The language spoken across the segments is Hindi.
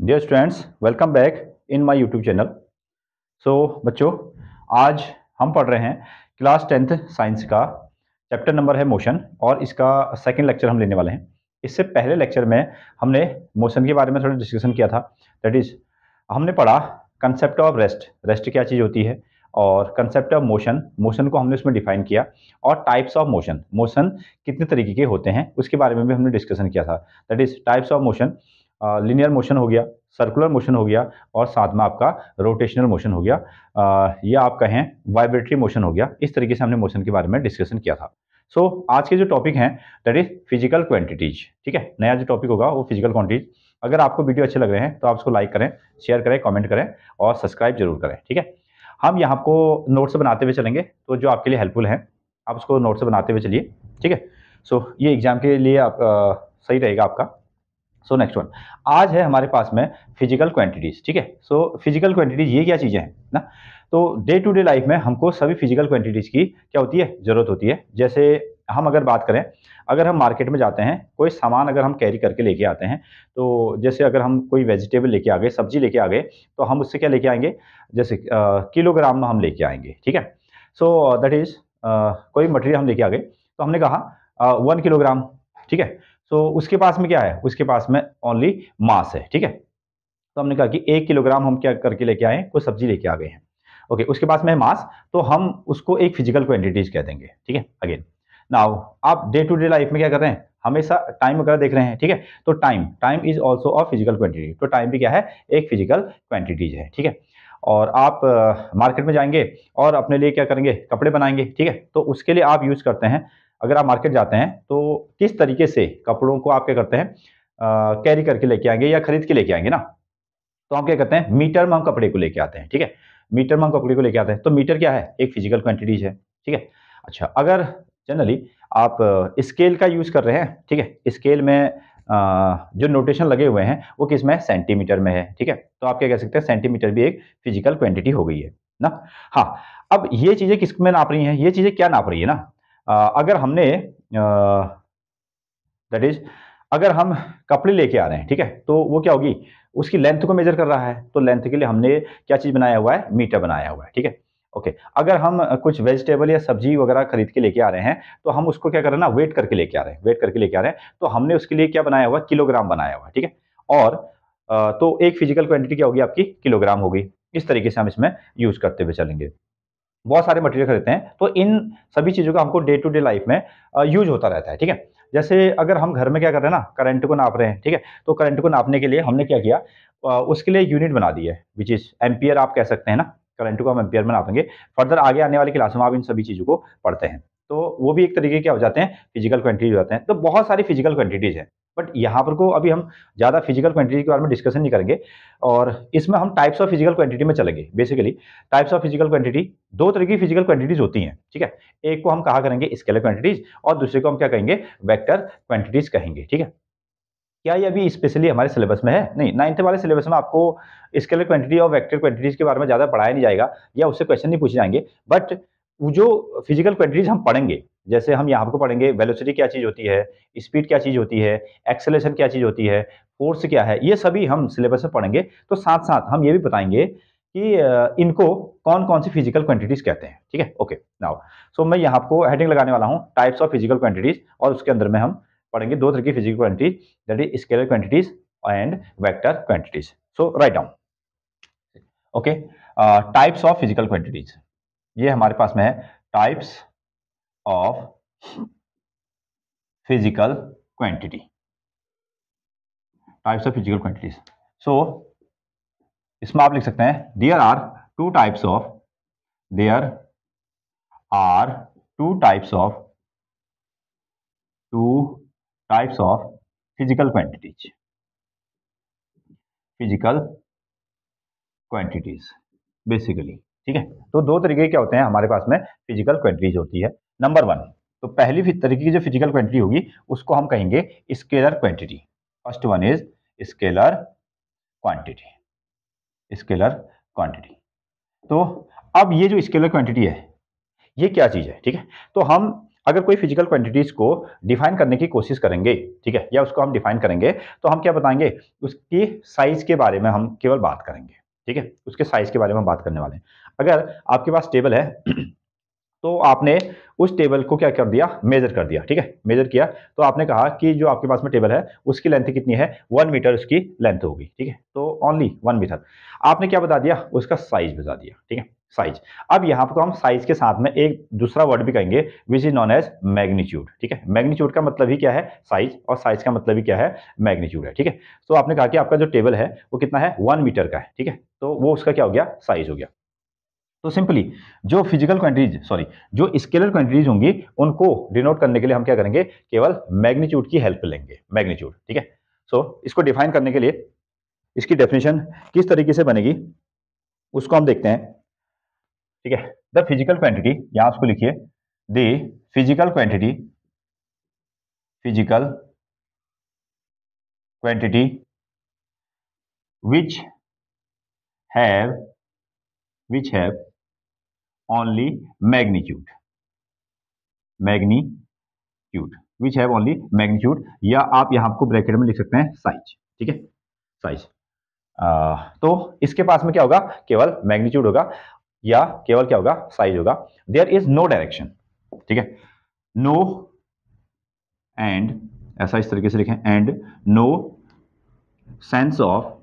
Dear students, welcome back in my YouTube channel. बच्चों, आज हम पढ़ रहे हैं क्लास 10th साइंस का चैप्टर नंबर है मोशन, और इसका सेकंड लेक्चर हम लेने वाले हैं। इससे पहले लेक्चर में हमने मोशन के बारे में थोड़ा डिस्कशन किया था। दैट इज हमने पढ़ा कंसेप्ट ऑफ रेस्ट, रेस्ट क्या चीज़ होती है, और कंसेप्ट ऑफ मोशन, मोशन को हमने उसमें डिफाइन किया, और टाइप्स ऑफ मोशन, मोशन कितने तरीके के होते हैं उसके बारे में भी हमने डिस्कशन किया था। That is types of motion, linear motion हो गया, सर्कुलर मोशन हो गया, और साथ में आपका रोटेशनल मोशन हो गया, या आप कहें वाइब्रेटरी मोशन हो गया। इस तरीके से हमने मोशन के बारे में डिस्कशन किया था। आज के जो टॉपिक हैं दैट इज फिजिकल क्वांटिटीज। ठीक है, नया जो टॉपिक होगा वो फिजिकल क्वांटिटीज। अगर आपको वीडियो अच्छे लग रहे हैं तो आप उसको लाइक करें, शेयर करें, कमेंट करें और सब्सक्राइब जरूर करें। ठीक है, हम यहाँ को नोट्स बनाते हुए चलेंगे, तो जो आपके लिए हेल्पफुल है आप उसको नोट्स बनाते हुए चलिए। ठीक है, ये एग्जाम के लिए आप सही रहेगा आपका। नेक्स्ट वन, आज है हमारे पास में फिजिकल क्वांटिटीज। ठीक है, फिजिकल क्वांटिटीज ये क्या चीजें हैं ना। तो डे टू डे लाइफ में हमको सभी फिजिकल क्वांटिटीज की क्या होती है, जरूरत होती है। जैसे हम अगर बात करें, अगर हम मार्केट में जाते हैं, कोई सामान अगर हम कैरी करके लेके आते हैं, तो जैसे अगर हम कोई वेजिटेबल लेके आ गए, सब्जी लेके आ गए, तो हम उससे क्या लेके आएंगे, जैसे किलोग्राम में हम लेके आएंगे। ठीक है, दैट इज कोई मटेरियल हम लेके आ गए, तो हमने कहा 1 किलोग्राम। ठीक है, उसके पास में क्या है, उसके पास में ओनली मास है। ठीक है, तो हमने कहा कि 1 किलोग्राम हम क्या करके लेके आए, कोई सब्जी लेके आ गए हैं। ओके, उसके पास में मास, तो हम उसको एक फिजिकल क्वांटिटीज कह देंगे। ठीक है, अगेन नाउ आप डे टू डे लाइफ में क्या कर रहे हैं, हमेशा टाइम वगैरह देख रहे हैं। ठीक है, तो time is also a physical quantity. तो टाइम भी क्या है, एक फिजिकल क्वांटिटीज है। ठीक है, और आप मार्केट में जाएंगे और अपने लिए क्या करेंगे, कपड़े बनाएंगे। ठीक है, तो उसके लिए आप यूज करते हैं, अगर आप मार्केट जाते हैं तो किस तरीके से कपड़ों को आप क्या करते हैं, कैरी करके लेके आएंगे या खरीद के लेके आएंगे ना। तो हम क्या करते हैं, मीटर में हम कपड़े को लेके आते हैं। ठीक है, मीटर में हम कपड़े को लेके आते हैं, तो मीटर क्या है, एक फिजिकल क्वांटिटीज है। ठीक है, अच्छा, अगर जनरली आप स्केल का यूज कर रहे हैं, ठीक है, स्केल में जो नोटेशन लगे हुए हैं वो किस में है, सेंटीमीटर में है। ठीक है, तो आप क्या कह सकते हैं, सेंटीमीटर भी एक फिजिकल क्वांटिटी हो गई है ना। हाँ, अब ये चीजें किस में नाप रही हैं, ये चीजें क्या नाप रही है ना, अगर हमने दैट इज अगर हम कपड़े लेके आ रहे हैं, ठीक है, तो वो क्या होगी, उसकी लेंथ को मेजर कर रहा है, तो लेंथ के लिए हमने क्या चीज बनाया हुआ है, मीटर बनाया हुआ है। ठीक है, ओके, अगर हम कुछ वेजिटेबल या सब्जी वगैरह खरीद के लेके आ रहे हैं, तो हम उसको क्या कर रहे हैं ना, वेट करके लेके आ रहे हैं, वेट करके लेके आ रहे हैं, तो हमने उसके लिए क्या बनाया हुआ है, किलोग्राम बनाया हुआ है। ठीक है, और तो एक फिजिकल क्वांटिटी क्या होगी आपकी, किलोग्राम होगी। इस तरीके से हम इसमें यूज करते हुए चलेंगे। बहुत सारे मटेरियल खरीदते हैं, तो इन सभी चीज़ों का हमको डे टू डे लाइफ में यूज होता रहता है। ठीक है, जैसे अगर हम घर में क्या कर रहे हैं ना, करंट को नाप रहे हैं। ठीक है, तो करंट को नापने के लिए हमने क्या किया, उसके लिए यूनिट बना दी है, विच इज एम्पियर आप कह सकते हैं ना। करंट को हम एम्पियर में नापेंगे। फर्दर आगे आने वाली क्लास में आप इन सभी चीज़ों को पढ़ते हैं, तो वो भी एक तरीके क्या हो जाते हैं, फिजिकल क्वांटिटी हो जाते हैं। तो बहुत सारी फिजिकल क्वांटिटीज है, बट यहाँ पर को अभी हम ज़्यादा फिजिकल क्वांटिटी के बारे में डिस्कशन नहीं करेंगे, और इसमें हम टाइप्स ऑफ फिजिकल क्वांटिटी में चलेंगे। Basically types of physical quantity, दो तरह की फिजिकल क्वांटिटीज होती हैं। ठीक है, एक को हम कहा करेंगे स्केलर क्वांटिटीज, और दूसरे को हम क्या कहेंगे, वेक्टर क्वांटिटीज कहेंगे। ठीक है, क्या ये अभी स्पेशली हमारे सिलेबस में है, नहीं, 9th वाले सिलेबस में आपको स्केलर क्वांटिटी और वेक्टर क्वांटिटीज के बारे में ज्यादा पढ़ाया नहीं जाएगा, या उससे क्वेश्चन नहीं पूछे जाएंगे। बट वो जो फिजिकल क्वांटिटीज हम पढ़ेंगे, जैसे हम यहाँ को पढ़ेंगे, वेलोसिटी क्या चीज होती है, स्पीड क्या चीज होती है, एक्सेलरेशन क्या चीज होती है, फोर्स क्या है, ये सभी हम सिलेबस में पढ़ेंगे। तो साथ साथ हम ये भी बताएंगे कि इनको कौन कौन सी फिजिकल क्वांटिटीज कहते हैं। ठीक है, ओके, नाउ मैं यहाँ आपको हेडिंग लगाने वाला हूँ, टाइप्स ऑफ फिजिकल क्वांटिटीज, और उसके अंदर में हम पढ़ेंगे दो तरह की physical quantities, that is scalar quantities and vector quantities. Right down. Okay, types of physical quantities, ये हमारे पास में है, types of physical quantity, types of physical quantities. इसमें आप लिख सकते हैं, there are two types of, there are two types of, two types of physical quantities, physical quantities basically. ठीक है, तो दो तरीके क्या होते हैं हमारे पास में, फिजिकल क्वांटिटीज होती है। नंबर वन, तो पहली तरीके की जो फिजिकल क्वांटिटी होगी उसको हम कहेंगे scalar quantity. First one is scalar quantity, scalar quantity. तो अब ये जो स्केलर क्वांटिटी है, ये क्या चीज है। ठीक है, तो हम अगर कोई फिजिकल क्वांटिटीज को डिफाइन करने की कोशिश करेंगे, ठीक है, या उसको हम डिफाइन करेंगे, तो हम क्या बताएंगे, उसकी साइज के बारे में हम केवल बात करेंगे, ठीक है, उसके साइज के बारे में हम बात करने वाले हैं। अगर आपके पास टेबल है तो आपने उस टेबल को क्या कर दिया, मेजर कर दिया, ठीक है, मेजर किया, तो आपने कहा कि जो आपके पास में टेबल है उसकी लेंथ कितनी है, 1 मीटर उसकी लेंथ होगी, ठीक है, तो ओनली 1 मीटर। आपने क्या बता दिया, उसका साइज बता दिया, ठीक है, साइज। अब यहाँ पर हम साइज के साथ में एक दूसरा वर्ड भी कहेंगे which is known as magnitude, ठीक है, मैग्नीट्यूड का मतलब ही क्या है, साइज, और साइज का मतलब ही क्या है, मैग्नीट्यूड है, ठीक है। तो आपने कहा कि आपका जो टेबल है वो कितना है, 1 मीटर का है, ठीक है, तो वो उसका क्या हो गया, साइज हो गया। तो सिंपली जो फिजिकल क्वांटिटीज, सॉरी, जो स्केलर क्वांटिटीज होंगी उनको डिनोट करने के लिए हम क्या करेंगे, केवल मैग्नीट्यूड की हेल्प लेंगे, मैग्नीट्यूड, ठीक है। सो इसको डिफाइन करने के लिए इसकी डेफिनेशन किस तरीके से बनेगी उसको हम देखते हैं, ठीक है। द फिजिकल क्वांटिटी, यहां उसको लिखिए, the physical quantity, physical quantity which have which have only magnitude, magnitude, which have only magnitude, या आप यहां आपको ब्रैकेट में लिख सकते हैं साइज, ठीक है, साइज। तो इसके पास में क्या होगा, केवल मैग्नीट्यूड होगा, या केवल क्या होगा, साइज होगा। देयर इज नो डायरेक्शन, ठीक है, नो एंड, ऐसा इस तरीके से लिखें, and no sense of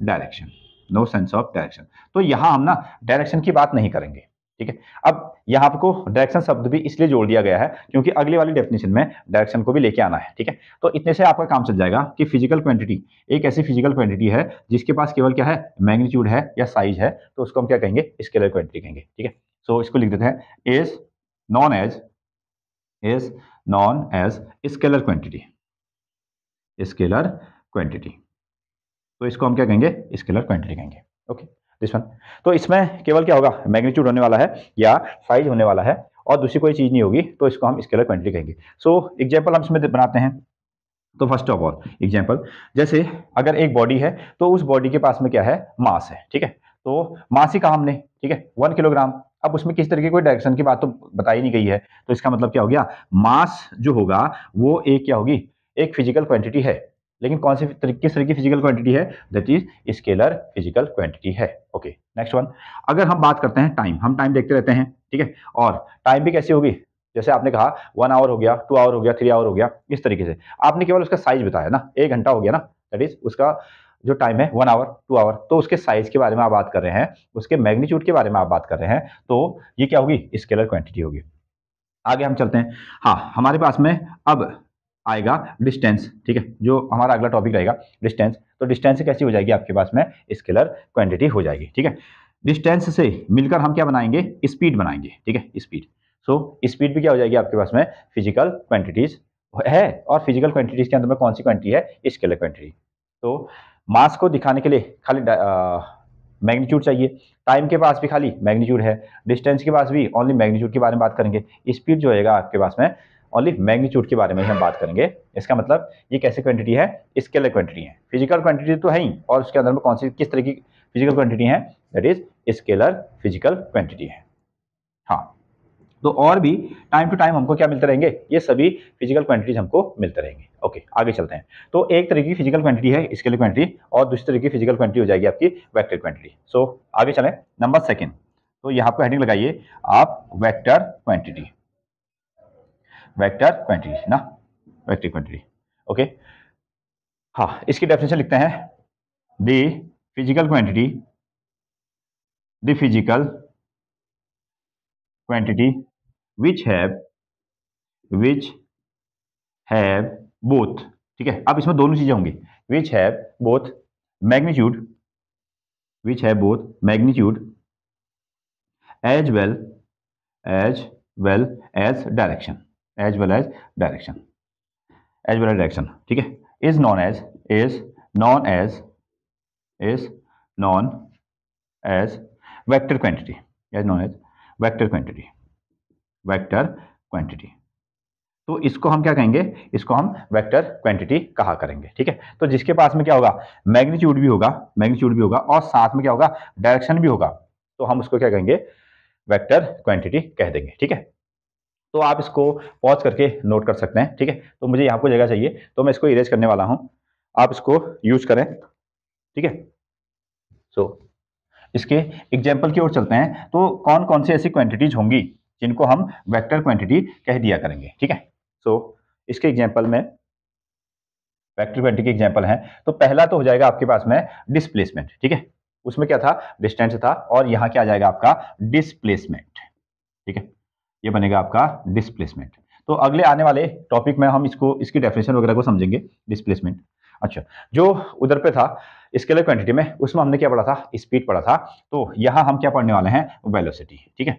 direction, no sense of direction. तो यहां हम ना डायरेक्शन की बात नहीं करेंगे, ठीक है। अब यहां आपको डायरेक्शन शब्द भी इसलिए जोड़ दिया गया है क्योंकि अगली वाली डेफिनेशन में डायरेक्शन को भी लेके आना है, ठीक है। तो इतने से आपका काम चल जाएगा कि फिजिकल क्वांटिटी एक ऐसी फिजिकल क्वांटिटी है जिसके पास केवल क्या है, मैग्नीट्यूड है या साइज है, तो उसको हम क्या कहेंगे, स्केलर क्वांटिटी कहेंगे, ठीक है। सो इसको लिख देते हैं, is known as scalar quantity, scalar quantity. तो इसको हम क्या कहेंगे, स्केलर क्वांटिटी कहेंगे, ओके, दिस वन। तो इसमें केवल क्या होगा, मैग्नीट्यूड होने वाला है या साइज होने वाला है, और दूसरी कोई चीज नहीं होगी, तो इसको हम स्केलर क्वांटिटी कहेंगे। सो एग्जांपल हम इसमें बनाते हैं। तो फर्स्ट ऑफ ऑल एग्जांपल, जैसे अगर एक बॉडी है तो उस बॉडी के पास में क्या है, मास है, ठीक है, तो मास ही कहा हमने, ठीक है, 1 किलोग्राम। अब उसमें किस तरीके कोई डायरेक्शन की बात तो बताई नहीं गई है, तो इसका मतलब क्या हो गया, मास जो होगा वो एक क्या होगी, एक फिजिकल क्वांटिटी है, लेकिन कौन सी किस तरह की फिजिकल क्वांटिटी है, that is scalar physical quantity है, ओके। नेक्स्ट वन, अगर हम बात करते हैं टाइम, हम टाइम देखते रहते हैं, ठीक है, और टाइम भी कैसी होगी, जैसे आपने कहा 1 आवर हो गया, 2 आवर हो गया, 3 आवर हो गया, इस तरीके से आपने केवल उसका साइज बताया ना, 1 घंटा हो गया ना, दैट इज उसका जो टाइम है 1 आवर 2 आवर, तो उसके साइज के बारे में आप बात कर रहे हैं, उसके मैग्नीट्यूड के बारे में आप बात कर रहे हैं, तो ये क्या होगी, स्केलर क्वांटिटी होगी। आगे हम चलते हैं, हाँ, हमारे पास में अब आएगा डिस्टेंस, ठीक है, जो हमारा अगला टॉपिक रहेगा डिस्टेंस। तो डिस्टेंस कैसी हो जाएगी आपके पास में, स्केलर क्वांटिटी हो जाएगी, ठीक है। डिस्टेंस से मिलकर हम क्या बनाएंगे, स्पीड बनाएंगे, ठीक है, स्पीड। सो स्पीड भी क्या हो जाएगी आपके पास में, फिजिकल क्वांटिटीज है, और फिजिकल क्वांटिटीज के अंदर में कौन सी क्वांटिटी है, स्केलर क्वांटिटी। तो मास को दिखाने के लिए खाली मैग्नीट्यूड चाहिए, टाइम के पास भी खाली मैग्नीट्यूड है, डिस्टेंस के पास भी ओनली मैग्नीट्यूड के बारे में बात करेंगे, स्पीड जो होगा आपके पास में ओनली मैग्नीट्यूड के बारे में ही हम बात करेंगे। इसका मतलब ये कैसे क्वांटिटी है, स्केलर क्वांटिटी है, फिजिकल क्वांटिटी तो है ही, और उसके अंदर में कौन सी किस तरह की फिजिकल क्वांटिटी है, that is scalar physical quantity है। हाँ, तो और भी टाइम टू टाइम हमको क्या मिलते रहेंगे, ये सभी फिजिकल क्वांटिटीज हमको मिलते रहेंगे, ओके। आगे चलते हैं, तो एक तरह की फिजिकल क्वांटिटी है स्केलर क्वांटिटी, और दूसरी तरह की फिजिकल क्वांटिटी हो जाएगी आपकी वेक्टर क्वांटिटी। सो आगे चलें, नंबर सेकंड, तो यहाँ पर हेडिंग लगाइए आप, वेक्टर क्वांटिटी, वेक्टर क्वांटिटी ना, वेक्टर क्वांटिटी, ओके। हाँ, इसकी डेफिनेशन लिखते हैं, the physical quantity, the physical quantity which have both, ठीक है। अब इसमें दोनों चीजें होंगी, which have both magnitude, which have both magnitude as well as direction, as well as direction, as well as direction, ठीक है, is known as vector quantity, as known as vector quantity, vector quantity. तो इसको हम क्या कहेंगे, इसको हम वेक्टर क्वांटिटी कहा करेंगे, ठीक है। तो जिसके पास में क्या होगा, मैग्नीट्यूड भी होगा, मैग्नीट्यूड भी होगा, और साथ में क्या होगा, डायरेक्शन भी होगा, तो हम उसको क्या कहेंगे, वेक्टर क्वांटिटी कह देंगे, ठीक है। तो आप इसको पॉज करके नोट कर सकते हैं, ठीक है। तो मुझे यहाँ को जगह चाहिए तो मैं इसको इरेज करने वाला हूँ, आप इसको यूज करें, ठीक है। सो इसके एग्जाम्पल की ओर चलते हैं। तो कौन कौन सी ऐसी क्वांटिटीज होंगी जिनको हम वेक्टर क्वांटिटी कह दिया करेंगे, ठीक है। सो इसके एग्जाम्पल में वेक्टर क्वांटिटी के एग्जाम्पल हैं। तो पहला तो हो जाएगा आपके पास में डिस्प्लेसमेंट, ठीक है। उसमें क्या था, डिस्टेंस था, और यहाँ क्या आ जाएगा आपका डिस्प्लेसमेंट, ठीक है। ये बनेगा आपका डिस्प्लेसमेंट। तो अगले आने वाले टॉपिक में हम इसको इसकी डेफिनेशन वगैरह को समझेंगे, डिस्प्लेसमेंट। अच्छा, जो उधर पे था स्केलर क्वांटिटी में, उसमें हमने क्या पढ़ा था, स्पीड पढ़ा था। तो यहाँ हम क्या पढ़ने वाले हैं, वेलोसिटी, ठीक है।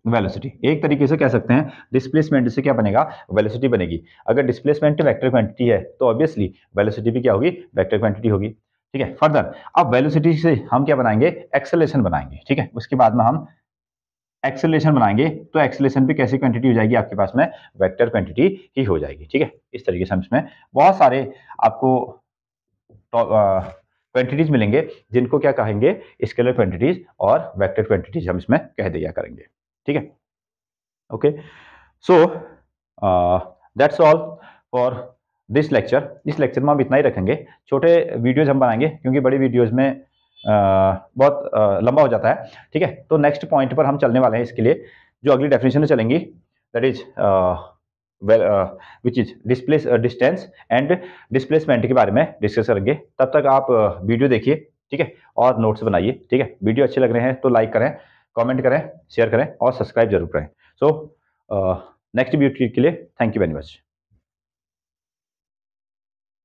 वेलोसिटी एक तरीके से कह सकते हैं, डिस्प्लेसमेंट से क्या बनेगा, वेलोसिटी बनेगी। अगर डिस्प्लेसमेंट वेक्टर क्वांटिटी है तो ऑब्वियसली वेलोसिटी भी क्या होगी, वेक्टर क्वांटिटी होगी, ठीक है। फर्दर अब वेलोसिटी से हम क्या बनाएंगे, एक्सेलरेशन बनाएंगे, ठीक है। उसके बाद में हम एक्सेलरेशन बनाएंगे, तो एक्सेलरेशन भी कैसी क्वांटिटी हो जाएगी आपके पास में, वेक्टर क्वांटिटी ही हो जाएगी, ठीक है। इस तरीके से हम इसमें बहुत सारे आपको क्वांटिटीज मिलेंगे जिनको क्या कहेंगे, स्केलर क्वांटिटीज और वेक्टर क्वांटिटीज हम इसमें कह दिया करेंगे, ठीक है। Okay, so that's all for this lecture. इस लेक्चर में हम इतना ही रखेंगे, छोटे वीडियोज हम बनाएंगे क्योंकि बड़ी वीडियोज में बहुत लंबा हो जाता है, ठीक है। तो नेक्स्ट पॉइंट पर हम चलने वाले हैं, इसके लिए जो अगली डेफिनेशन में चलेंगी, that is which is distance and displacement के बारे में डिस्कस करेंगे। तब तक आप वीडियो देखिए, ठीक है, और नोट्स बनाइए, ठीक है। वीडियो अच्छे लग रहे हैं तो लाइक करें, कमेंट करें, शेयर करें और सब्सक्राइब जरूर करें। सो नेक्स्ट वीडियो के लिए थैंक यू वेरी मच।